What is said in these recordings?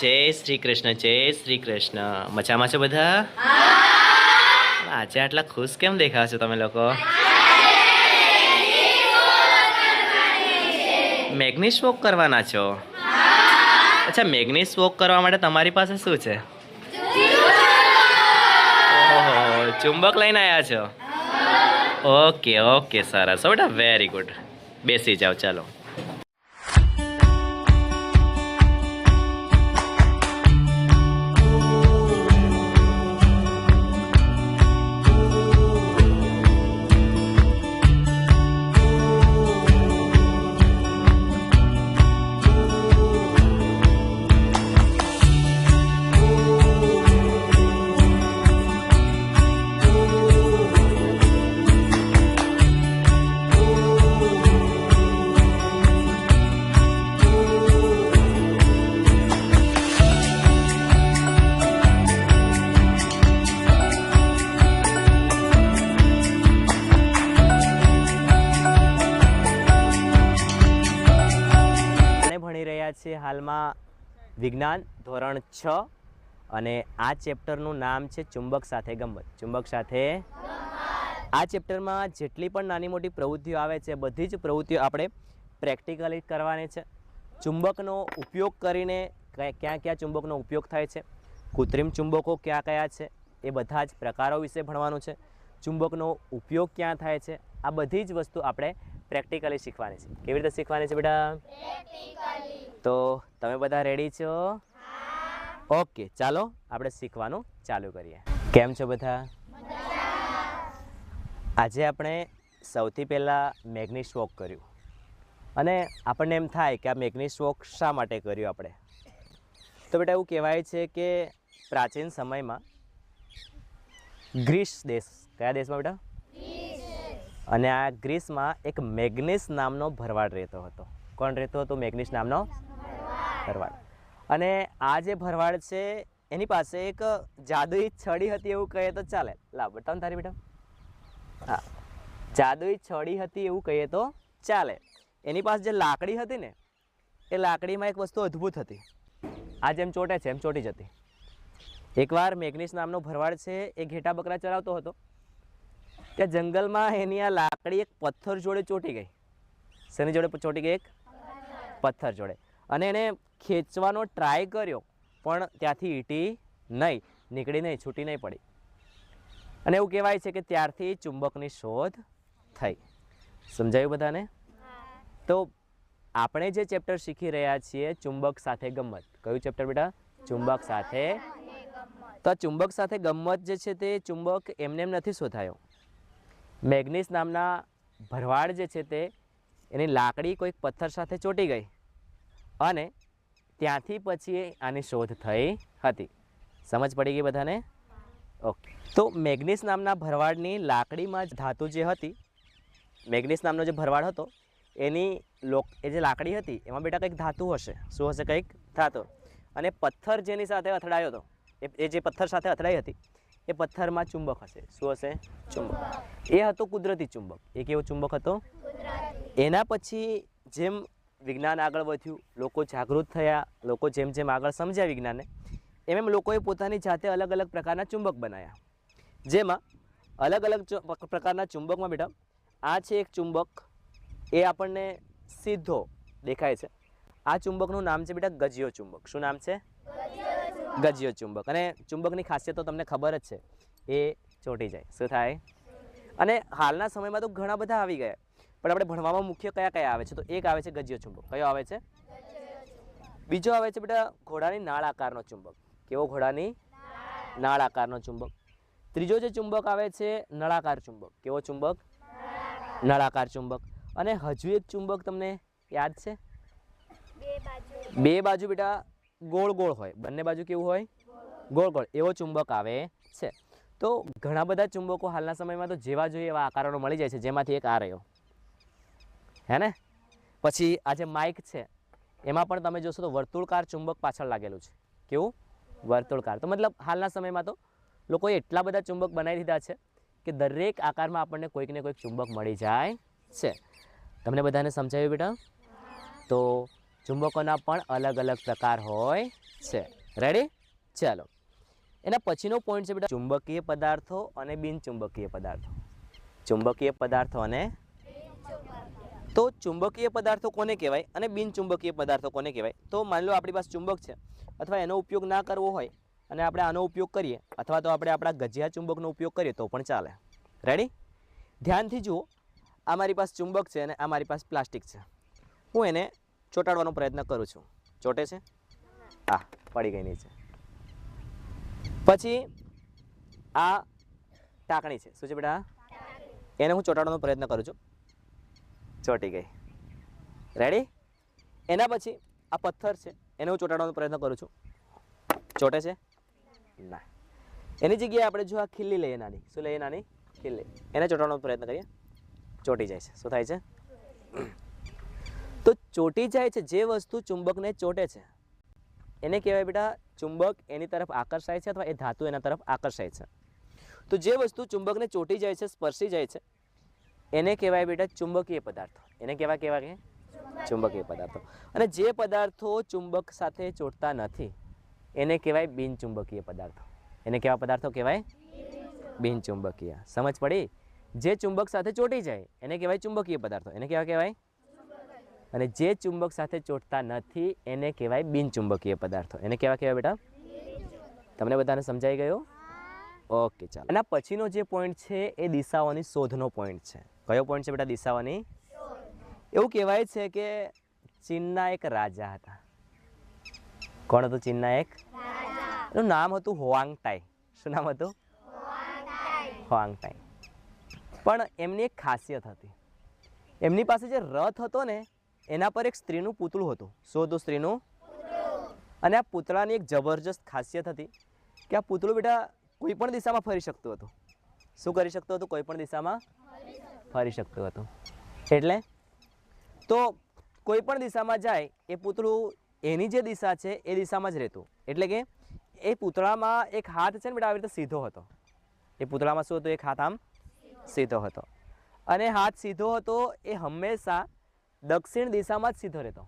જય શ્રી કૃષ્ણ, જય શ્રી કૃષ્ણ. મજામાં છો બધા? આજે આટલા ખુશ કેમ દેખાવ છો તમે લોકો? મેગ્નિસ વોક કરવાના છો? અચ્છા, મેગ્નિસ વોક કરવા માટે તમારી પાસે શું છે? ઓહો, ચુંબક લઈને આવ્યા છો? ઓકે ઓકે, સરસ બેટા, વેરી ગુડ. બેસી જાઓ, ચાલો. છે હાલમાં વિજ્ઞાન ધોરણ 6 અને આ ચેપ્ટરનું નામ છે ચુંબક સાથે ગમ્મત. ચુંબક સાથે આ ચેપ્ટરમાં જેટલી પણ નાની મોટી પ્રવૃત્તિઓ આવે છે બધી જ પ્રવૃત્તિઓ આપણે પ્રેક્ટિકલી કરવાની છે. ચુંબકનો ઉપયોગ કરીને ક્યાં ક્યાં ચુંબકનો ઉપયોગ થાય છે, કૃત્રિમ ચુંબકો કયા કયા છે, એ બધા જ પ્રકારો વિશે ભણવાનું છે. ચુંબકનો ઉપયોગ ક્યાં થાય છે, આ બધી જ વસ્તુ આપણે પ્રેક્ટિકલી શીખવાની છે. કેવી રીતે શીખવાની છે બેટા? તો તમે બધા રેડી છો? ઓકે, ચાલો આપણે શીખવાનું ચાલુ કરીએ. કેમ છો બધા? આજે આપણે સૌથી પહેલાં મેગ્નિસ વોક કર્યું અને આપણને એમ થાય કે આ મેગ્નિસ વોક શા માટે કર્યું આપણે? તો બેટા એવું કહેવાય છે કે પ્રાચીન સમયમાં ગ્રીસ દેશ, કયા દેશમાં બેટા? અને આ ગ્રીસમાં એક મેગ્નિસ નામનો ભરવાડ રહેતો હતો. કોણ રહેતો હતો? મેગ્નિસ નામનો ભરવાડ. અને આ જે ભરવાડ છે એની પાસે એક જાદુઈ છડી હતી એવું કહીએ તો ચાલે. લાવ બતાવ તારી બેટા. હા, જાદુઈ છડી હતી એવું કહીએ તો ચાલે. એની પાસે જે લાકડી હતી ને એ લાકડીમાં એક વસ્તુ અદ્ભુત હતી. આ જેમ ચોટે છે એમ ચોટી જતી. એકવાર મેગ્નિસ નામનો ભરવાડ છે એ ઘેટા બકરા ચરાવતો હતો. ત્યાં જંગલમાં એની આ લાકડી એક પથ્થર જોડે ચોટી ગઈ. શેની જોડે ચોટી ગઈ? એક પથ્થર જોડે. અને એણે ખેંચવાનો ટ્રાય કર્યો પણ ત્યાંથી ઈટી નહીં, નીકળી નહીં, છૂટી નહીં પડી. અને એવું કહેવાય છે કે ત્યારથી ચુંબકની શોધ થઈ. સમજાયું બધાને? તો આપણે જે ચેપ્ટર શીખી રહ્યા છીએ ચુંબક સાથે ગમ્મત. કયું ચેપ્ટર બેટા? ચુંબક સાથે. તો આ ચુંબક સાથે ગમ્મત જે છે તે ચુંબક એમને એમ નથી શોધાયો. મેગ્નિસ નામના ભરવાડ જે છે તે એની લાકડી કોઈક પથ્થર સાથે ચોંટી ગઈ અને ત્યાંથી પછી આની શોધ થઈ હતી. સમજ પડી ગઈ બધાને? ઓકે. તો મેગ્નિસ નામના ભરવાડની લાકડીમાં જ ધાતુ જે હતી, મેગ્નિસ નામનો જે ભરવાડ હતો એની એ જે લાકડી હતી એમાં બેટા કંઈક ધાતુ હશે. શું હશે? કંઈક ધાતુ. અને પથ્થર જેની સાથે અથડાયો હતો, એ જે પથ્થર સાથે અથડાઈ હતી એ પથ્થરમાં ચુંબક હશે. શું હશે? ચુંબક. એ હતો કુદરતી ચુંબક. એ કેવો ચુંબક હતો? એના પછી જેમ વિજ્ઞાન આગળ વધ્યું, લોકો જાગૃત થયા, લોકો જેમ જેમ આગળ સમજ્યા વિજ્ઞાનને, એમ એમ લોકોએ પોતાની જાતે અલગ અલગ પ્રકારના ચુંબક બનાવ્યા. જેમાં અલગ અલગ પ્રકારના ચુંબકમાં બેટા આ છે એક ચુંબક, એ આપણને સીધો દેખાય છે. આ ચુંબકનું નામ છે બેટા ગજિયો ચુંબક. શું નામ છે? ગજિયો ચુંબક. અને ચુંબકની ખાસિયત તો તમને ખબર જ છે, એ ચોંટી જાય. શું થાય? અને હાલના સમયમાં તો ઘણા બધા આવી ગયા, પણ આપણે ભણવામાં મુખ્ય કયા કયા આવે છે? તો એક આવે છે ગજિયો ચુંબક. કયો આવે છે? બીજો આવે છે બેટા ઘોડાની નાળ આકારનો ચુંબક. કેવો? ઘોડાની નાળ આકારનો ચુંબક. ત્રીજો જે ચુંબક આવે છે નળાકાર ચુંબક. કેવો ચુંબક? નળાકાર ચુંબક. અને હજુ એક ચુંબક તમને યાદ છે? બે બાજુ બેટા ગોળ ગોળ હોય. બંને બાજુ કેવું હોય? ગોળ ગોળ. એવો ચુંબક આવે છે. તો ઘણા બધા ચુંબકો હાલના સમયમાં તો જેવા જોઈએ એવા આકારોનો મળી જાય છે, જેમાંથી એક આ રહ્યો, હે ને? પછી આ જે માઇક છે એમાં પણ તમે જોશો તો વર્તુળકાર ચુંબક પાછળ લાગેલું છે. કેવું? વર્તુળકાર. તો મતલબ હાલના સમયમાં તો લોકોએ એટલા બધા ચુંબક બનાવી દીધા છે કે દરેક આકારમાં આપણને કોઈક ને કોઈક ચુંબક મળી જાય છે. તમને બધાને સમજાયું બેટા? તો ચુંબકોના પણ અલગ અલગ પ્રકાર હોય છે. રેડી? ચાલો, એના પછીનો પોઈન્ટ છે બેટા ચુંબકીય પદાર્થો અને બિનચુંબકીય પદાર્થો. ચુંબકીય પદાર્થો અને તો ચુંબકીય પદાર્થો કોને કહેવાય અને બિનચુંબકીય પદાર્થો કોને કહેવાય? તો માની લો આપણી પાસે ચુંબક છે અથવા એનો ઉપયોગ ના કરવો હોય અને આપણે આનો ઉપયોગ કરીએ અથવા તો આપણે આપણા ગજિયા ચુંબકનો ઉપયોગ કરીએ તો પણ ચાલે. રેડી? ધ્યાનથી જુઓ, આ મારી પાસે ચુંબક છે અને આ મારી પાસે પ્લાસ્ટિક છે. હું એને ચોંટાડવાનો પ્રયત્ન કરું છું. ચોંટે છે? હા, પડી ગઈ નીચે. પછી આ ટાંકણી છે. શું છે બેટા? એને હું ચોંટાડવાનો પ્રયત્ન કરું છું, ચોંટી ગઈ. રેડી? એના પછી આ પથ્થર છે, એને હું ચોંટાડવાનો પ્રયત્ન કરું છું, ચોંટે છે? ના. એની જગ્યાએ આપણે જો આ ખીલ્લી લઈએ નાની, શું લઈએ નાની? ખીલ્લી. એને ચોંટાડવાનો પ્રયત્ન કરીએ, ચોંટી જાય છે. શું થાય છે? તો ચોંટી જાય છે જે વસ્તુ ચુંબકને ચોંટે છે એને કહેવાય બેટા ચુંબક એની તરફ આકર્ષાય છે અથવા એ ધાતુ એના તરફ આકર્ષાય છે. તો જે વસ્તુ ચુંબકને ચોંટી જાય છે, સ્પર્શી જાય છે, એને કહેવાય બેટા ચુંબકીય પદાર્થો. એને કહેવાય ચુંબકીય પદાર્થો. અને જે પદાર્થો ચુંબક સાથે ચોંટતા નથી એને કહેવાય બિનચુંબકીય પદાર્થો. એને કેવા પદાર્થો કહેવાય? બિનચુંબકીય. સમજ પડી? જે ચુંબક સાથે ચોંટી જાય એને કહેવાય ચુંબકીય પદાર્થો. એને કેવા કહેવાય? અને જે ચુંબક સાથે ચોંટતા નથી એને કહેવાય બિનચુંબકીય પદાર્થો. એને કેવા કહેવાય બેટા? તમને બધાને સમજાઈ ગયો? ઓકે, ચાલો. એના પછીનો જે પોઈન્ટ છે એ દિશાઓની શોધનો પોઈન્ટ છે. કયો પોઈન્ટ છે બેટા? દિશાઓની. એવું કહેવાય છે કે ચીનના એક રાજા હતા. કોણ હતું ચીનના એક? એનું નામ હતું હોવાંગટાઈ. શું નામ હતું? હોવાંગટાઈ. પણ એમની એક ખાસિયત હતી. એમની પાસે જે રથ હતો ને એના પર એક સ્ત્રીનું પૂતળું હતું. શું હતું સ્ત્રીનું? અને આ પૂતળાની એક જબરજસ્ત ખાસિયત હતી કે આ પૂતળું બેટા કોઈ પણ દિશામાં ફરી શકતું હતું. શું કરી શકતું હતું? કોઈ પણ દિશામાં ફરી શકતું હતું. એટલે તો કોઈ પણ દિશામાં જાય એ પૂતળું એની જે દિશા છે એ દિશામાં જ રહેતું. એટલે કે એ પૂતળામાં એક હાથ છે ને બેટા આવી રીતે સીધો હતો. એ પૂતળામાં શું હતું? એક હાથ આમ સીધો હતો. અને હાથ સીધો હતો એ હંમેશા દક્ષિણ દિશામાં જ સીધો રહેતો.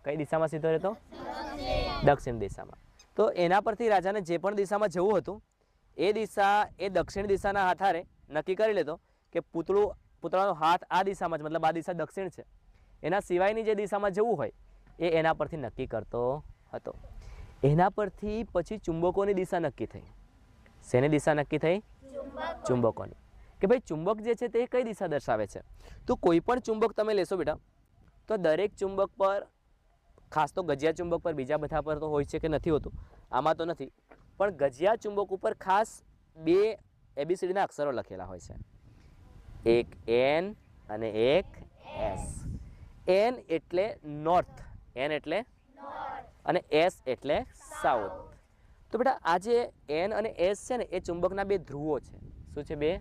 કઈ દિશામાં સીધો રહેતો? દક્ષિણ દિશામાં. તો એના પરથી રાજાને જે પણ દિશામાં જવું હતું એ દિશા એ દક્ષિણ દિશાના આધારે નક્કી કરી લેતો કે પૂતળાનો હાથ આ દિશામાં જ, મતલબ આ દિશા દક્ષિણ છે. એના સિવાયની જે દિશામાં જવું હોય એ એના પરથી નક્કી કરતો હતો. એના પરથી પછી ચુંબકોની દિશા નક્કી થઈ. શેની દિશા નક્કી થઈ? ચુંબકોની. કે ભાઈ ચુંબક જે છે તે કઈ દિશા દર્શાવે છે? તો કોઈ પણ ચુંબક તમે લેશો બેટા તો દરેક ચુંબક પર, ખાસ તો ગજિયા ચુંબક પર, બીજા બધા પર તો હોય છે કે નથી હોતું, આમાં તો નથી, પણ ગજિયા ચુંબક ઉપર ખાસ બે ABCDના અક્ષરો લખેલા હોય છે. એક N અને એક S. N એટલે નોર્થ, N એટલે અને S એટલે સાઉથ. તો બેટા આ જે N અને S છે ને એ ચુંબકના બે ધ્રુવો છે. શું છે? બે.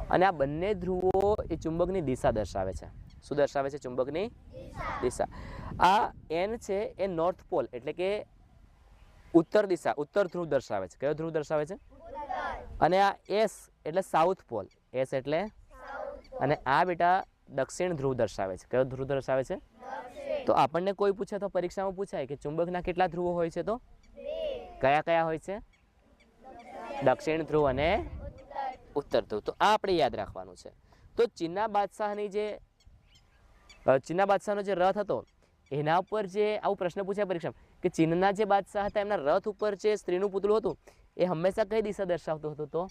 અને આ બંને ધ્રુવો એ ચુંબકની દિશા દર્શાવે છે. શું દર્શાવે છે? ચુંબકની દિશા. આ N છે એ નોર્થ પોલ એટલે કે ઉત્તર દિશા, ઉત્તર ધ્રુવ દર્શાવે છે. કયો ધ્રુવ દર્શાવે છે? અને આ S એટલે સાઉથ પોલ, S એટલે, અને આ બેટા દક્ષિણ ધ્રુવ દર્શાવે છે. કયો ધ્રુવ દર્શાવે છે? તો આપણને કોઈ પૂછે તો પરીક્ષામાં પૂછાય કે ચુંબકના કેટલા ધ્રુવો હોય છે? તો કયા કયા હોય છે? દક્ષિણ ધ્રુવ અને ઉત્તર ધ્રુવ. તો આ આપણે યાદ રાખવાનું છે. તો ચીનના બાદશાહનો જે રથ હતો એના ઉપર જે આવું પ્રશ્ન પૂછાય પરીક્ષામાં કે ચીનના જે બાદશાહ હતા એમના રથ ઉપર જે સ્ત્રીનું પૂતળું હતું એ હંમેશા કઈ દિશા દર્શાવતું હતું? તો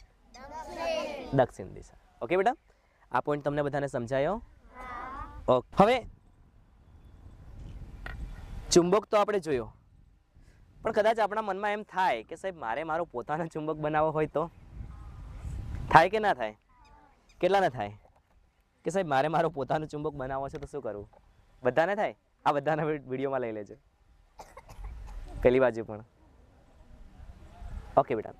દક્ષિણ દિશા. ઓકે બેટા, આ પોઈન્ટ તમને બધાને સમજાયો? ઓકે. હવે ચુંબક તો આપણે જોયો, પણ કદાચ આપણા મનમાં એમ થાય કે સાહેબ મારે મારો પોતાનો ચુંબક બનાવવો હોય તો થાય કે ના થાય? કેટલાને થાય કે સાહેબ મારે મારો પોતાનો ચુંબક બનાવવો છે તો શું કરવું? બધાને થાય? આ બધાના વિડીયોમાં લઈ લેજો, પેલી બાજુ પણ. ઓકે બેટા,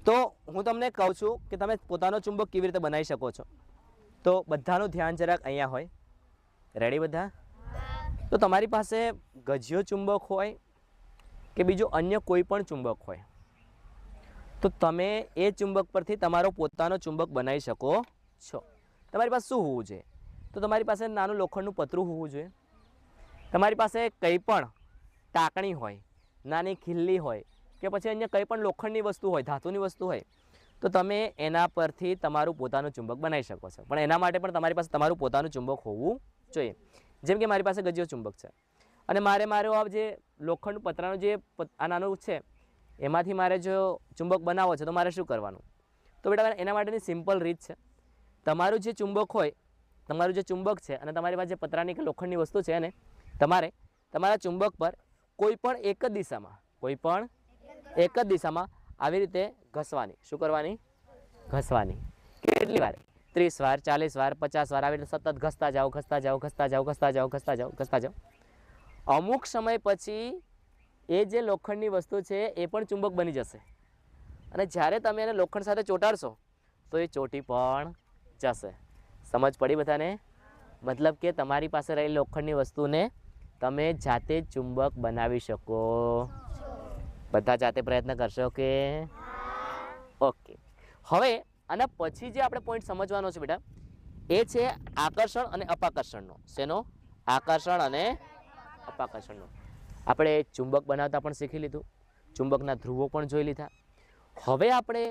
તો હું તમને કહું છું કે તમે પોતાનો ચુંબક કેવી રીતે બનાવી શકો છો. તો બધાનું ધ્યાન જરાક અહીંયા હોય. રેડી બધા? તો તમારી પાસે ગજિયો ચુંબક હોય કે બીજું અન્ય કોઈ પણ ચુંબક હોય તો તમે એ ચુંબક પરથી તમારો પોતાનો ચુંબક બનાવી શકો છો. તમારી પાસે શું હોવું જોઈએ? તો તમારી પાસે નાનું લોખંડનું પતરું હોવું જોઈએ. તમારી પાસે કંઈ પણ ટાંકણી હોય, નાની ખીલ્લી હોય કે પછી અન્ય કંઈ પણ લોખંડની વસ્તુ હોય, ધાતુની વસ્તુ હોય, તો તમે એના પરથી તમારું પોતાનું ચુંબક બનાવી શકો છો. પણ એના માટે પણ તમારી પાસે તમારું પોતાનું ચુંબક હોવું જોઈએ. જેમ કે મારી પાસે ગજિયો ચુંબક છે અને મારો આ જે લોખંડ પતરાનું જે આ નાનું છે એમાંથી મારે જો ચુંબક બનાવવો છે તો મારે શું કરવાનું? તો બેટા એના માટેની સિમ્પલ રીત છે. તમારું જે ચુંબક હોય, તમારું જે ચુંબક છે અને તમારી પાસે જે પતરાની કે લોખંડની વસ્તુ છે એને તમારે તમારા ચુંબક પર કોઈ પણ એક જ દિશામાં આવી રીતે ઘસવાની. શું કરવાની? ઘસવાની. કેટલી વાર? 30 વાર, 40 વાર, 50 વાર, આવી રીતે સતત ઘસતા જાઓ. અમુક સમય પછી એ જે લોખંડની વસ્તુ છે એ પણ ચુંબક બની જશે અને જ્યારે તમે એને લોખંડ સાથે ચોંટાડશો તો એ ચોંટી પણ જશે. સમજ પડી બધાને? મતલબ કે તમારી પાસે રહેલી લોખંડની વસ્તુને તમે જાતે ચુંબક બનાવી શકો. બધા જાતે પ્રયત્ન કરશો કે? ઓકે. હવે આના પછી જે આપણે પોઈન્ટ સમજવાનો છે બેટા એ છે આકર્ષણ અને અપાકર્ષણનો. શેનો? આકર્ષણ અને અપાકર્ષણનો. આપણે ચુંબક બનાવતા પણ શીખી લીધું, ચુંબકના ધ્રુવો પણ જોઈ લીધા. હવે આપણે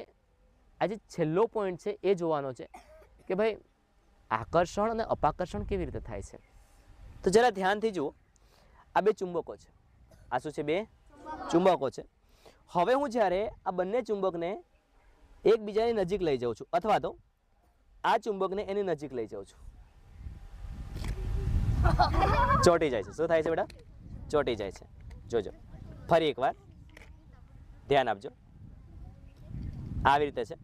આજે છેલ્લો પોઈન્ટ છે એ જોવાનો છે કે ભાઈ આકર્ષણ અને અપાકર્ષણ કેવી રીતે થાય છે. તો જરા ધ્યાનથી જુઓ. આ બે ચુંબકો છે. આ શું છે? બે ચુંબકો છે. હવે હું જ્યારે આ બંને ચુંબકને એકબીજાની નજીક લઈ જાઉં છું અથવા તો આ ચુંબકને એની નજીક લઈ જાઉં છું, ચોંટી જાય છે. શું થાય છે બેટા? ચોંટી જાય છે. જોજો ફરી એકવાર ધ્યાન આપજો. આવી રીતે છે,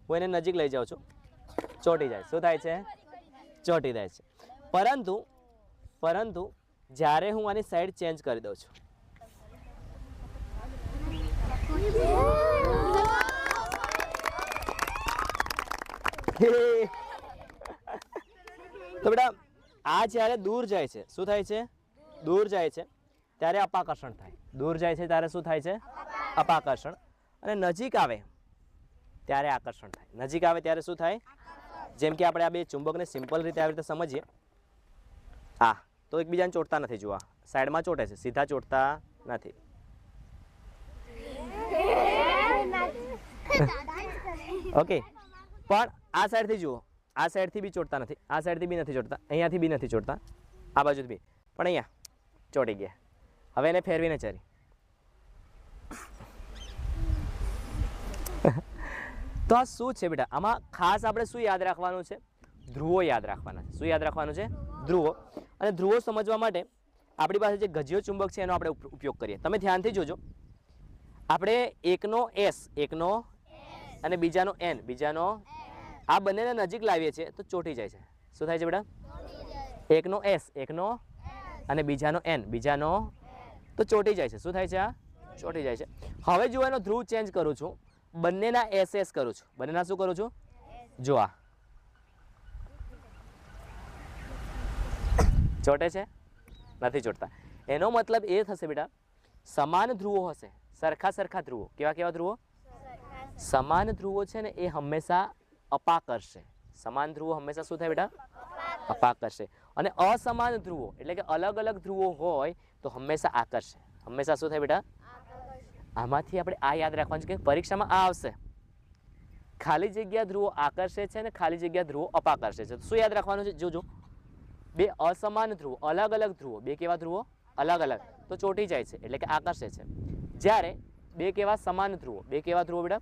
હું એને નજીક લઈ જાઉં છું, ચોંટી જાય. શું થાય છે? ચોંટી જાય છે. પરંતુ જ્યારે હું આની સાઈડ ચેન્જ કરી દઉં છું તો બેટા આ જ્યારે દૂર જાય છે, શું થાય છે? દૂર જાય છે ત્યારે અપાકર્ષણ થાય. દૂર જાય છે ત્યારે શું થાય છે? અપાકર્ષણ. અને નજીક આવે ત્યારે આકર્ષણ થાય. નજીક આવે ત્યારે શું થાય? જેમ કે આપણે આ બે ચુંબકને સિમ્પલ રીતે આવી રીતે સમજીએ. આ તો એકબીજાને ચોંટતા નથી. જુઓ સાઈડમાં ચોંટે છે, સીધા ચોંટતા નથી. ઓકે. પણ આ સાઈડથી જુઓ, આ સાઈડથી બી ચોંટતા નથી, આ સાઈડથી બી નથી ચોંટતા, અહીંયાથી બી નથી ચોંટતા, આ બાજુથી બી. પણ અહીંયા ચોંટી ગયા. હવે એને ફેરવીને ચારી. તો આ શું છે બેટા? આમાં ખાસ આપણે શું યાદ રાખવાનું છે? ધ્રુવો યાદ રાખવાના છે. શું યાદ રાખવાનું છે? ધ્રુવો. અને ધ્રુવો સમજવા માટે આપણી પાસે જે ગજિયો ચુંબક છે એનો આપણે ઉપયોગ કરીએ. તમે ધ્યાનથી જોજો. આપણે એકનો S અને બીજાનો N, આ બંનેને નજીક લાવીએ છીએ તો ચોંટી જાય છે. શું થાય છે બેટા? એકનો S અને બીજાનો N, તો ચોંટી જાય છે. શું થાય છે? આ ચોંટી જાય છે. હવે જો એનો ધ્રુવ ચેન્જ કરું છું, બંનેના SS કરું છું. બંનેના શું કરું છું? જો આ ચોંટે છે? નથી ચોંટતા. એનો મતલબ એ થશે બેટા સમાન ધ્રુવો હશે, સરખા ધ્રુવો. કેવા ધ્રુવો? સમાન ધ્રુવો છે ને એ હંમેશા અપાકર્ષે. સમાન ધ્રુવો હંમેશા શું થાય બેટા? અપાકર્ષે. અને અસમાન ધ્રુવો એટલે કે અલગ અલગ ધ્રુવો હોય તો હંમેશા આકર્ષે. હંમેશા શું થાય બેટા? આમાંથી આપણે આ યાદ રાખવાનું છે કે પરીક્ષામાં આ આવશે, ખાલી જગ્યા ધ્રુવો આકર્ષે છે અને ખાલી જગ્યા ધ્રુવો અપાકર્ષે છે. તો શું યાદ રાખવાનું છે? જોજો, બે અસમાન ધ્રુવો, અલગ અલગ ધ્રુવો, બે કેવા ધ્રુવો? અલગ અલગ, તો ચોંટી જાય છે એટલે કે આકર્ષે છે. જ્યારે બે કેવા સમાન ધ્રુવો, બે કેવા ધ્રુવો બેટા?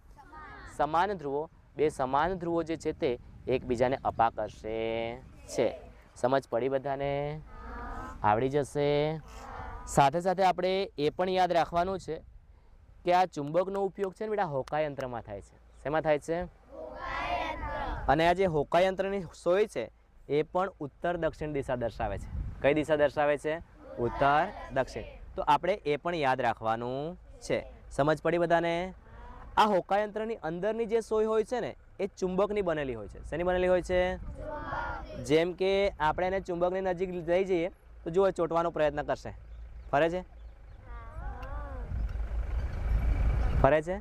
સમાન ધ્રુવો. બે સમાન ધ્રુવો જે છે તે એકબીજાને અપાકર્ષે છે. સમજ પડી બધાને? આવડી જશે. સાથે સાથે આપણે એ પણ યાદ રાખવાનું છે કે આ ચુંબકનો ઉપયોગ છે ને બેટા હોકાયંત્રમાં થાય છે. શેમાં થાય છે? અને આ જે હોકાયંત્રની સોય છે એ પણ ઉત્તર દક્ષિણ દિશા દર્શાવે છે. કઈ દિશા દર્શાવે છે? ઉત્તર દક્ષિણ. તો આપણે એ પણ યાદ રાખવાનું છે. સમજ પડી બધાને? આ હોકાયંત્રની અંદરની જે સોય હોય છે ને એ ચુંબકની બનેલી હોય છે. શેની બનેલી હોય છે? જેમ કે આપણે એને ચુંબકની નજીક લઈ જઈએ તો જુઓ ચોંટવાનો પ્રયત્ન કરશે. ફરે છે? ફરે છે?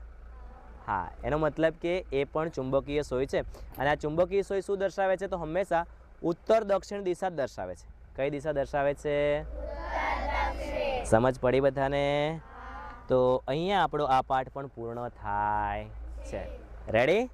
હા, એનો મતલબ કે એ પણ ચુંબકીય સોય છે. અને આ ચુંબકીય સોય શું દર્શાવે છે? તો હંમેશા ઉત્તર દક્ષિણ દિશા દર્શાવે છે. કઈ દિશા દર્શાવે છે? સમજ પડી બધાને? તો અહીંયા આપણો આ પાઠ પણ પૂર્ણ થાય છે. રેડી?